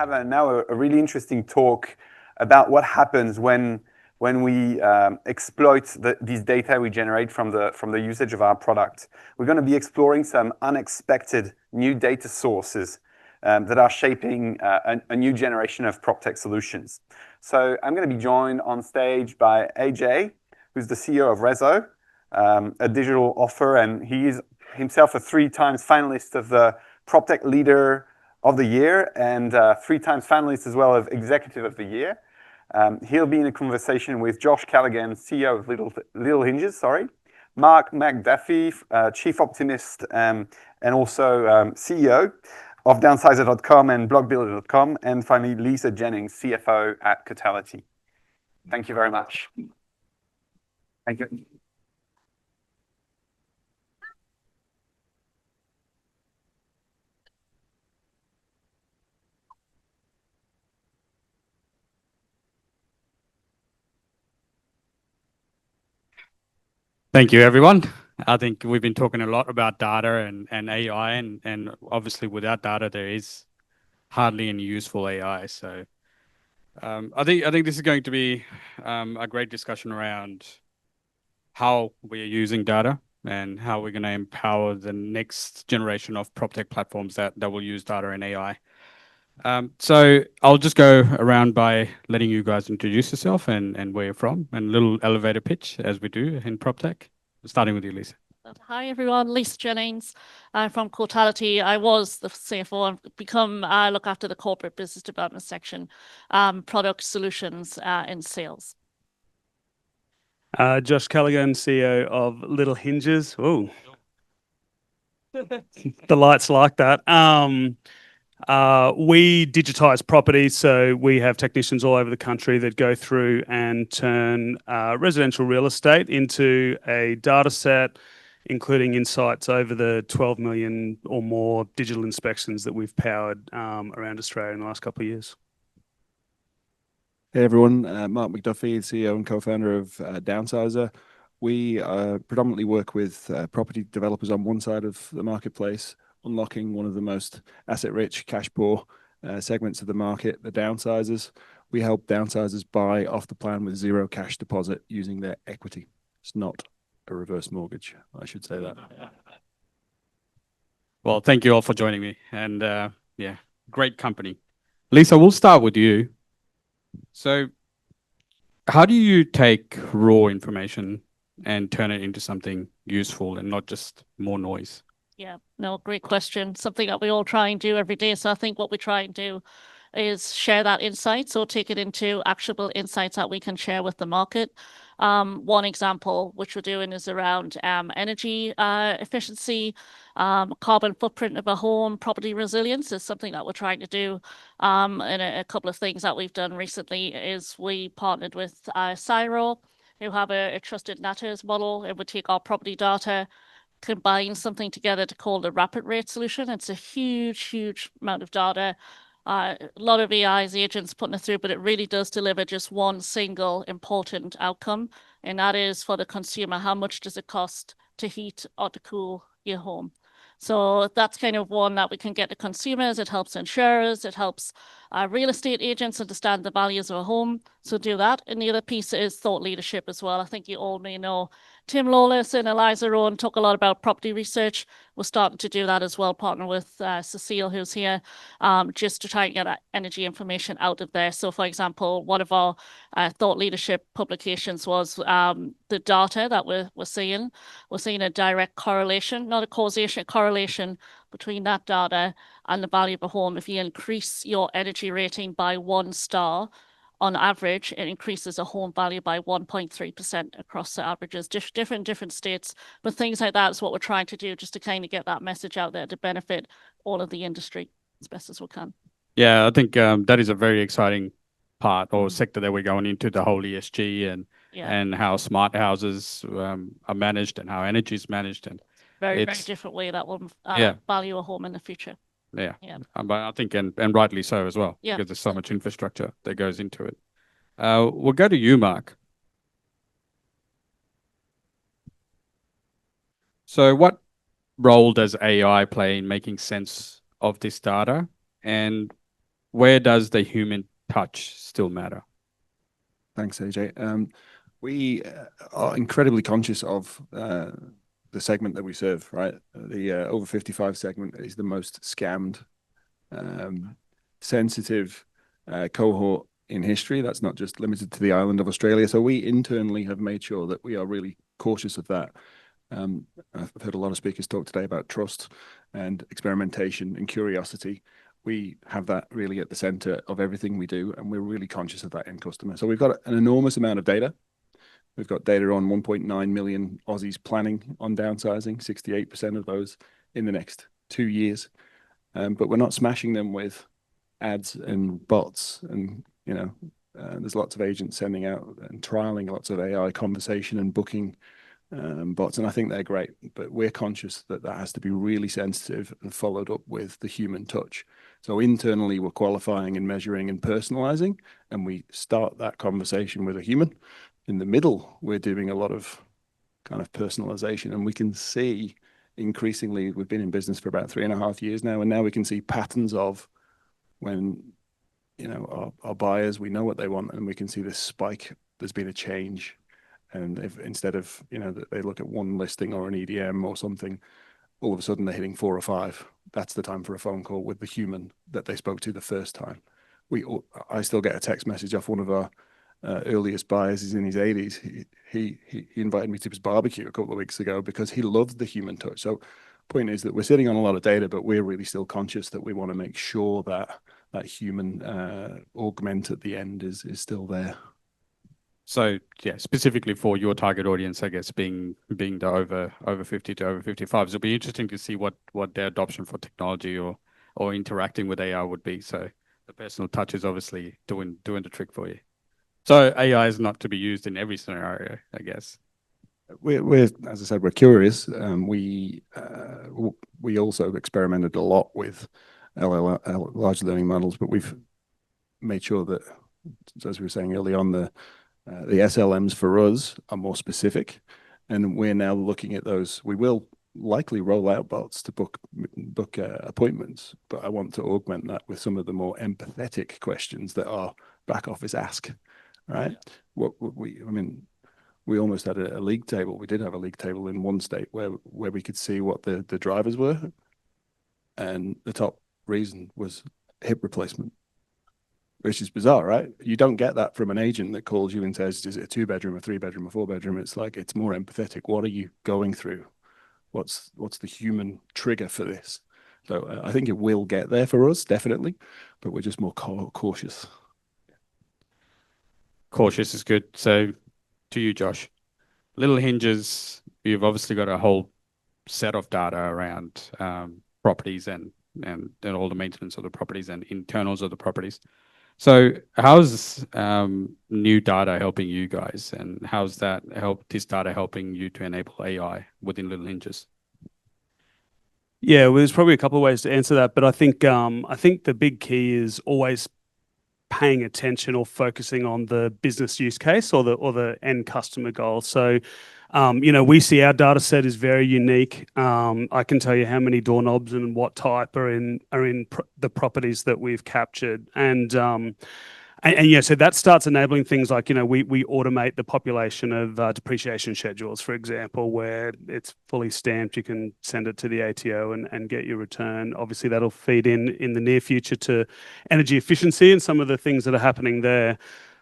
have now a really interesting talk about what happens when we exploit these data we generate from the usage of our product. We're going to be exploring some unexpected new data sources that are shaping a new generation of PropTech solutions. So I'm going to be joined on stage by AJ, who's the CEO of RESO, a digital offer, and he is himself a 3 times finalist of the PropTech Leader of the Year and 3 times finalist as well of Executive of the Year. He'll be in a conversation with Josh Callaghan, CEO of Little Hinges, Mark Macduffie, Chief Optimist and also CEO of Downsizer.com and blogbuilder.com, and finally Lisa Jennings, CFO at Cotality. Thank you very much. Thank you. Thank you, everyone. I think we've been talking a lot about data and AI, and obviously without data, there is hardly any useful AI. So I think this is going to be a great discussion around how we are using data and how we're going to empower the next generation of PropTech platforms that will use data and AI. So I'll just go around by letting you guys introduce yourself and where you're from, and a little elevator pitch as we do in PropTech. Starting with you, Lisa. Hi, everyone. Lisa Jennings. I'm from Cotality. I was the CFO. I look after the corporate business development section, product solutions and sales. Josh Callaghan, CEO of Little Hinges. Oh, the lights like that. We digitize properties, so we have technicians all over the country that go through and turn residential real estate into a data set, including insights over the 12 million or more digital inspections that we've powered around Australia in the last couple of years. Hey everyone, Mark Macduffie, CEO and co-founder of Downsizer. We predominantly work with property developers on one side of the marketplace, unlocking one of the most asset-rich, cash-poor segments of the market, the downsizers. We help downsizers buy off the plan with 0 cash deposit using their equity. It's not a reverse mortgage, I should say that. Well, thank you all for joining me, and yeah, great company. Lisa, we'll start with you. So how do you take raw information and turn it into something useful and not just more noise? Yeah, no, great question. Something that we all try and do every day. So I think what we try and do is share that insight, so take it into actionable insights that we can share with the market. One example which we're doing is around energy efficiency, carbon footprint of a home, property resilience is something that we're trying to do. And a couple of things that we've done recently is we partnered with Cyro, who have a trusted NatHERS model. It would take our property data, combine something together to call the rapid rate solution. It's a huge amount of data. A lot of AI's agents putting it through, but it really does deliver just one single important outcome, and that is for the consumer, how much does it cost to heat or to cool your home? So that's kind of one that we can get to consumers. It helps insurers. It helps real estate agents understand the values of a home. So do that. And the other piece is thought leadership as well. I think you all may know Tim Lawless and Eliza Rowan talk a lot about property research. We're starting to do that as well, partner with Cecile, who's here, just to try and get that energy information out of there. So, for example, one of our thought leadership publications was the data that we're seeing. We're seeing a direct correlation, not a causation, a correlation between that data and the value of a home. If you increase your energy rating by 1 star, on average, it increases a home value by 1.3% across the averages, different states. But things like that is what we're trying to do, just to kind of get that message out there to benefit all of the industry as best as we can. Yeah, I think that is a very exciting part or sector that we're going into, the whole ESG and how smart houses are managed and how energy is managed. And very different way that will value a home in the future. Yeah. But I think, and rightly so as well, because there's so much infrastructure that goes into it. We'll go to you, Mark. So what role does AI play in making sense of this data? And where does the human touch still matter? Thanks, AJ. We are incredibly conscious of the segment that we serve, right? The over 55 segment is the most scammed, sensitive cohort in history. That's not just limited to the island of Australia. So we internally have made sure that we are really cautious of that. I've heard a lot of speakers talk today about trust and experimentation and curiosity. We have that really at the center of everything we do, and we're really conscious of that end customer. So we've got an enormous amount of data. We've got data on 1.9 million Aussies planning on downsizing, 68% of those in the next 2 years. But we're not smashing them with ads and bots. And, there's lots of agents sending out and trialing lots of AI conversation and booking bots. And I think they're great, but we're conscious that that has to be really sensitive and followed up with the human touch. So internally, we're qualifying and measuring and personalizing, and we start that conversation with a human. In the middle, we're doing a lot of kind of personalization, and we can see increasingly, we've been in business for about 3.5 years now, and now we can see patterns of when, our buyers, we know what they want, and we can see this spike. There's been a change. And if instead of, they look at one listing or an EDM or something, all of a sudden they're hitting 4 or 5. That's the time for a phone call with the human that they spoke to the first time. I still get a text message off one of our earliest buyers. He's in his 80s. He invited me to his barbecue a couple of weeks ago because he loved the human touch. So point is that we're sitting on a lot of data, but we're really still conscious that we want to make sure that that human augment at the end is still there. So yeah, specifically for your target audience, I guess being the over 50 to over 55, it'll be interesting to see what their adoption for technology or interacting with AI would be. So the personal touch is obviously doing the trick for you. So AI is not to be used in every scenario, I guess. We're as I said, we're curious. We also experimented a lot with large learning models, but we've made sure that, as we were saying early on, the SLMs for us are more specific, and we're now looking at those. We will likely roll out bots to book appointments, but I want to augment that with some of the more empathetic questions that our back office ask. Right? We almost had a league table. We did have a league table in one state where we could see what the drivers were, and the top reason was hip replacement. Which is bizarre, right? You don't get that from an agent that calls you and says, is it a 2-bedroom, a 3-bedroom, a 4-bedroom? It's like, it's more empathetic. What are you going through? What's the human trigger for this? So I think it will get there for us, definitely, but we're just more cautious. Cautious is good. So to you, Josh, Little Hinges, you've obviously got a whole set of data around properties and all the maintenance of the properties and internals of the properties. So how's new data helping you guys, and how's this data helping you to enable AI within Little Hinges? Yeah, well, there's probably a couple of ways to answer that, but I think the big key is always paying attention or focusing on the business use case or the end customer goal. So, we see our data set is very unique. I can tell you how many doorknobs and what type are in the properties that we've captured, and so that starts enabling things like, we automate the population of depreciation schedules, for example, where it's fully stamped. You can send it to the ATO and get your return. Obviously, that'll feed in the near future to energy efficiency and some of the things that are happening there.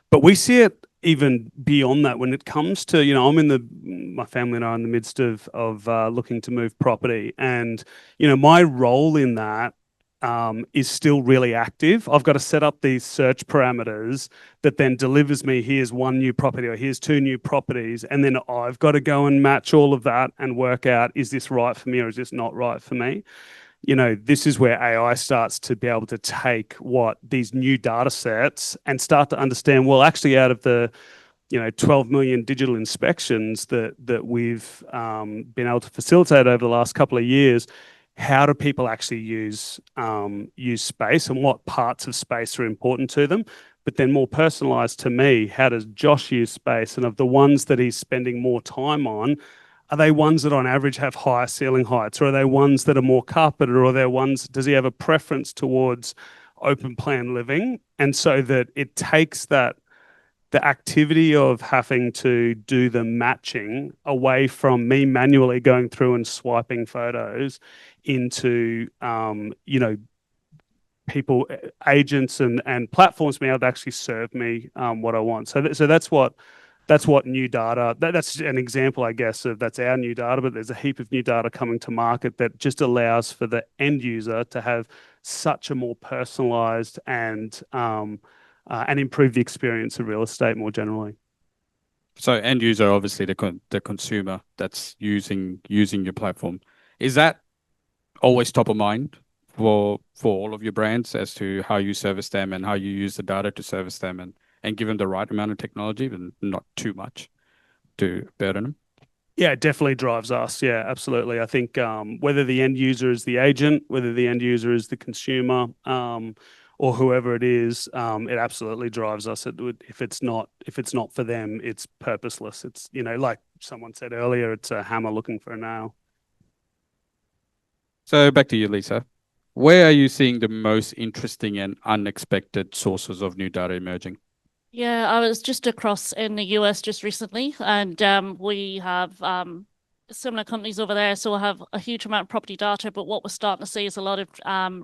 But we see it even beyond that when it comes to, my family and I are in the midst of looking to move property, and my role in that is still really active. I've got to set up these search parameters that then delivers me, here's 1 new property or here's 2 new properties. And then I've got to go and match all of that and work out, is this right for me or is this not right for me? This is where AI starts to be able to take what these new data sets and start to understand, well, actually out of the 12 million digital inspections that we've been able to facilitate over the last couple of years, how do people actually use space and what parts of space are important to them? But then more personalized to me, how does Josh use space? And of the ones that he's spending more time on, are they ones that on average have higher ceiling heights, or are they ones that are more carpeted, or are there ones, does he have a preference towards open plan living, and so that it takes the activity of having to do the matching away from me manually going through and swiping photos into people, agents and platforms being able to actually serve me what I want. So that's what new data, that's an example, I guess, of that's our new data, but there's a heap of new data coming to market that just allows for the end user to have such a more personalized and improve the experience of real estate more generally. So end user, obviously the consumer that's using your platform. Is that always top of mind for all of your brands as to how you service them and how you use the data to service them and give them the right amount of technology, but not too much to burden them? Yeah, it definitely drives us. Yeah, absolutely. I think whether the end user is the agent, whether the end user is the consumer, or whoever it is, it absolutely drives us. If it's not for them, it's purposeless. It's, like someone said earlier, it's a hammer looking for a nail. So back to you, Lisa. Where are you seeing the most interesting and unexpected sources of new data emerging? Yeah, I was just across in the US just recently, and we have similar companies over there, so we have a huge amount of property data. But what we're starting to see is a lot of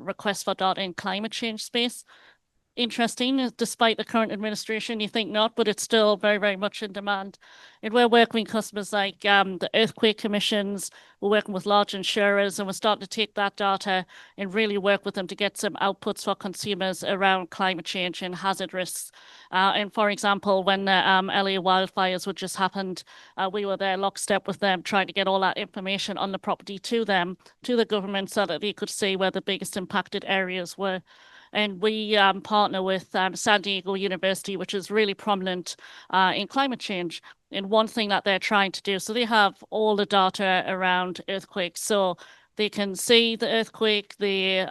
requests for data in climate change space. Interesting, despite the current administration, you think not, but it's still very, very much in demand. And we're working with customers like the earthquake commissions, we're working with large insurers, and we're starting to take that data and really work with them to get some outputs for consumers around climate change and hazard risks. And for example, when the LA wildfires had just happened, we were there lockstep with them, trying to get all that information on the property to them, to the government, so that they could see where the biggest impacted areas were. And we partner with San Diego University, which is really prominent in climate change. And one thing that they're trying to do, so they have all the data around earthquakes. So they can see the earthquake, they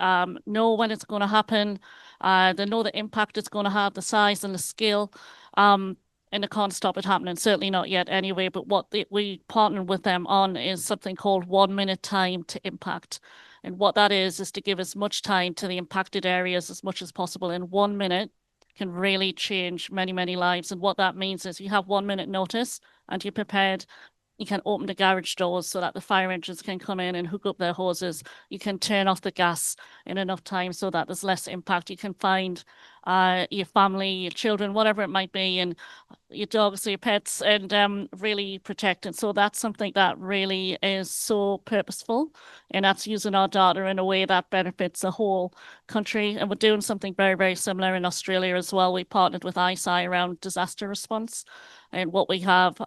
know when it's going to happen, they know the impact it's going to have, the size and the scale. And they can't stop it happening, certainly not yet anyway. But what we partner with them on is something called 1 minute time to impact. And what that is to give as much time to the impacted areas as much as possible. In 1 minute can really change many, many lives. And what that means is you have 1 minute notice and you're prepared. You can open the garage doors so that the fire engines can come in and hook up their hoses. You can turn off the gas in enough time so that there's less impact. You can find your family, your children, whatever it might be, and your dogs or your pets, and really protect it. So that's something that really is so purposeful, and that's using our data in a way that benefits the whole country. And we're doing something very, very similar in Australia as well. We partnered with ISI around disaster response. And what we have,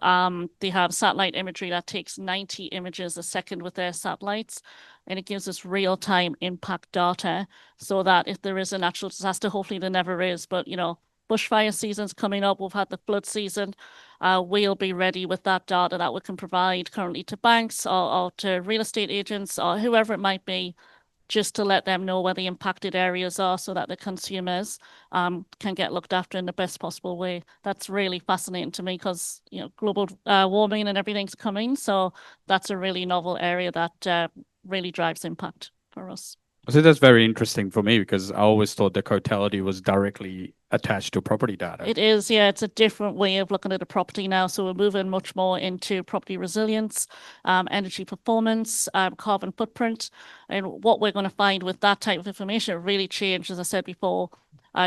they have satellite imagery that takes 90 images a second with their satellites. And it gives us real-time impact data so that if there is a natural disaster, hopefully there never is, but bushfire season's coming up, we've had the flood season, we'll be ready with that data that we can provide currently to banks or to real estate agents or whoever it might be, just to let them know where the impacted areas are so that the consumers can get looked after in the best possible way. That's really fascinating to me because, global warming and everything's coming. So that's a really novel area that really drives impact for us. So that's very interesting for me because I always thought the Cotality was directly attached to property data. It is, yeah. It's a different way of looking at a property now. So we're moving much more into property resilience, energy performance, carbon footprint. And what we're going to find with that type of information, it really changed, as I said before.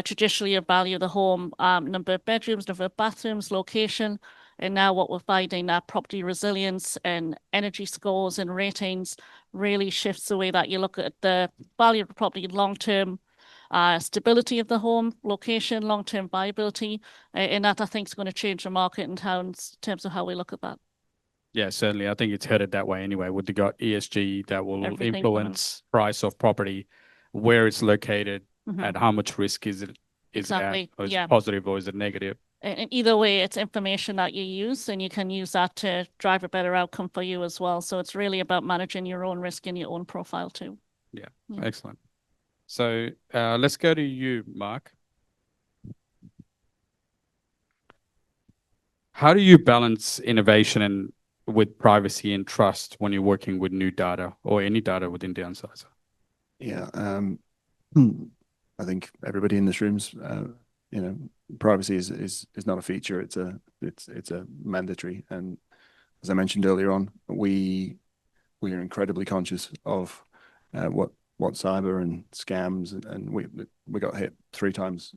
Traditionally, you value the home, number of bedrooms, number of bathrooms, location. And now what we're finding that property resilience and energy scores and ratings really shifts the way that you look at the value of the property, long-term stability of the home, location, long-term viability. And that I think is going to change the market in terms of how we look at that. Yeah, certainly. I think it's headed that way anyway. With the ESG that will Everything influence price of property, where it's located, and how much risk is it? Exactly. Is it positive or is it negative? And either way, it's information that you use, and you can use that to drive a better outcome for you as well. So it's really about managing your own risk and your own profile too. Yeah. Excellent. So let's go to you, Mark. How do you balance innovation with privacy and trust when you're working with new data or any data within Downsizer? Yeah. I think everybody in this room's, privacy is not a feature. It's a mandatory. And as I mentioned earlier on, we are incredibly conscious of what cyber and scams, and we got hit 3 times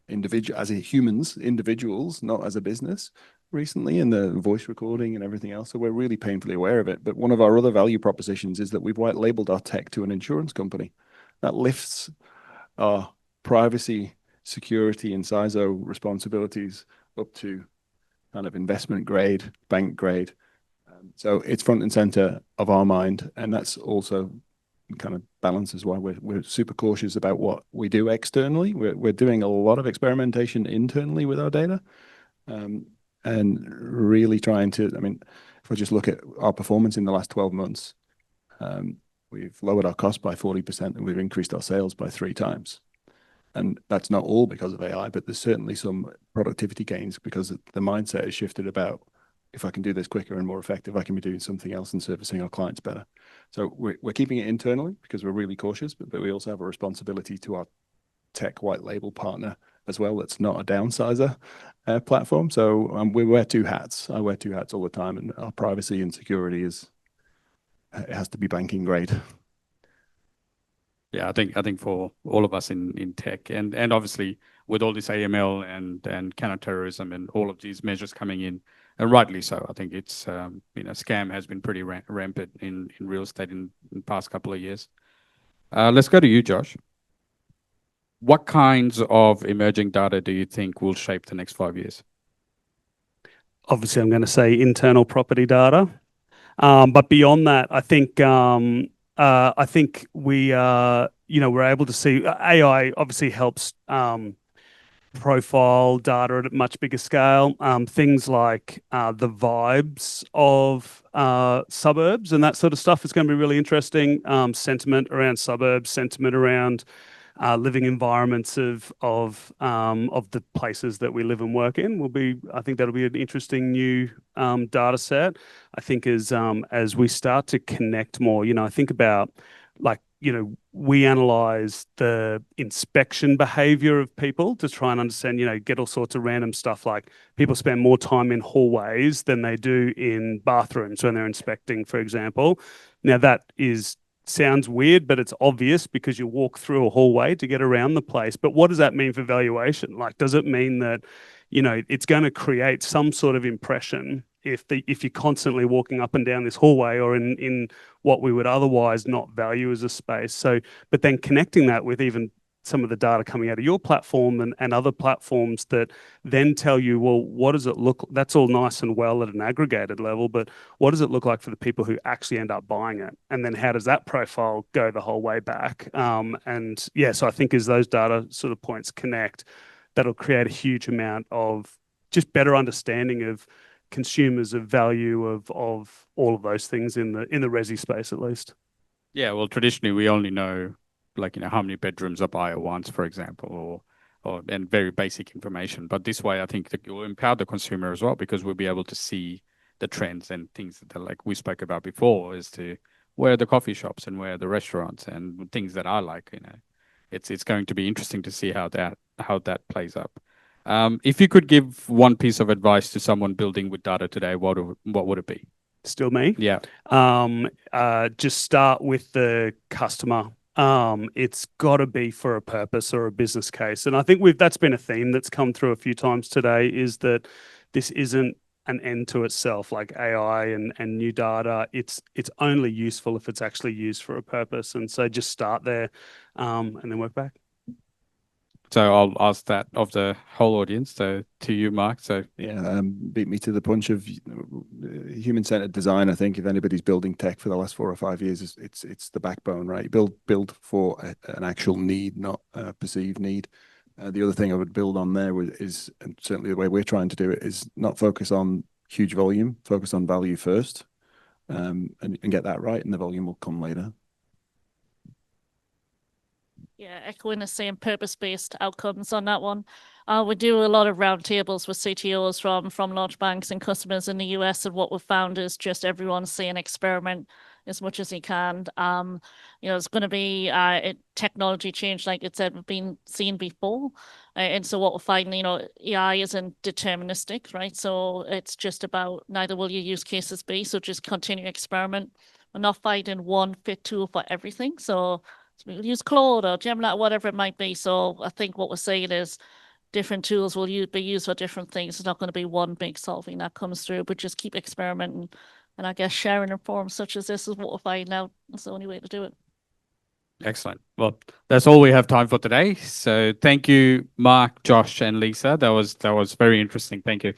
individuals, not as a business recently, in the voice recording and everything else. So we're really painfully aware of it. But one of our other value propositions is that we've white labeled our tech to an insurance company. That lifts our privacy, security, and CISO responsibilities up to kind of investment grade, bank grade. So it's front and center of our mind, and that's also kind of balances why we're super cautious about what we do externally. We're doing a lot of experimentation internally with our data, and really trying to. I mean, if I just look at our performance in the last 12 months, we've lowered our cost by 40%, and we've increased our sales by 3 times. And that's not all because of AI, but there's certainly some productivity gains because the mindset has shifted about, if I can do this quicker and more effective, I can be doing something else and servicing our clients better. So we're keeping it internally because we're really cautious, but we also have a responsibility to our tech white label partner as well. That's not a Downsizer platform. So we wear 2 hats. I wear 2 hats all the time, and our privacy and security it has to be banking grade. Yeah, I think for all of us in tech, and obviously with all this AML and counterterrorism and all of these measures coming in, and rightly so, I think it's scam has been pretty rampant in real estate in the past couple of years. Let's go to you, Josh. What kinds of emerging data do you think will shape the next 5 years? Obviously, I'm going to say internal property data, but beyond that, I think we we're able to see AI obviously helps profile data at a much bigger scale. Things like the vibes of suburbs and that sort of stuff is going to be really interesting. Sentiment around suburbs, sentiment around living environments of the places that we live and work in will be. I think that'll be an interesting new data set. I think as we start to connect more, I think about we analyze the inspection behavior of people to try and understand, get all sorts of random stuff like people spend more time in hallways than they do in bathrooms when they're inspecting, for example. Now that sounds weird, but it's obvious because you walk through a hallway to get around the place. But what does that mean for valuation? Like, does it mean that, it's going to create some sort of impression if you're constantly walking up and down this hallway or in what we would otherwise not value as a space? So, but then connecting that with even some of the data coming out of your platform and other platforms that then tell you, well, what does it look? That's all nice and well at an aggregated level, but what does it look like for the people who actually end up buying it? And then how does that profile go the whole way back? And yeah, so I think as those data sort of points connect, that'll create a huge amount of just better understanding of consumers, of value, of all of those things in the resi space at least. Yeah, well, traditionally we only know how many bedrooms a buyer wants, for example, and very basic information. But this way, I think that it will empower the consumer as well, because we'll be able to see the trends and things that like we spoke about before, as to where are the coffee shops and where are the restaurants and things that I like. It's going to be interesting to see how that plays up. If you could give one piece of advice to someone building with data today, what would it be? Still me? Yeah. Just start with the customer. It's got to be for a purpose or a business case. And I think that's been a theme that's come through a few times today, is that this isn't an end to itself, like AI and new data. It's only useful if it's actually used for a purpose. And so just start there and then work back. So I'll ask that of the whole audience. So to you, Mark. So yeah, beat me to the punch of human-centered design. I think if anybody's building tech for the last 4 or 5 years, it's the backbone, right? Build for an actual need, not a perceived need. The other thing I would build on there is, and certainly the way we're trying to do it, is not focus on huge volume, focus on value first, and get that right, and the volume will come later. Yeah, echoing the same purpose-based outcomes on that one. We do a lot of roundtables with CTOs from large banks and customers in the US, and what we've found is just everyone's saying experiment as much as you can. It's going to be technology change, like it said, we've been seen before. And so what we're finding, AI isn't deterministic, right? So it's just about neither will your use cases be. So just continue experiment. We're not finding one fit tool for everything. So we'll use Claude or Gemini, whatever it might be. So I think what we're saying is different tools will be used for different things. It's not going to be one big solving that comes through, but just keep experimenting. And I guess sharing in forums such as this is what we're finding out. That's the only way to do it. Excellent. Well, that's all we have time for today. So thank you, Mark, Josh, and Lisa. That was very interesting. Thank you.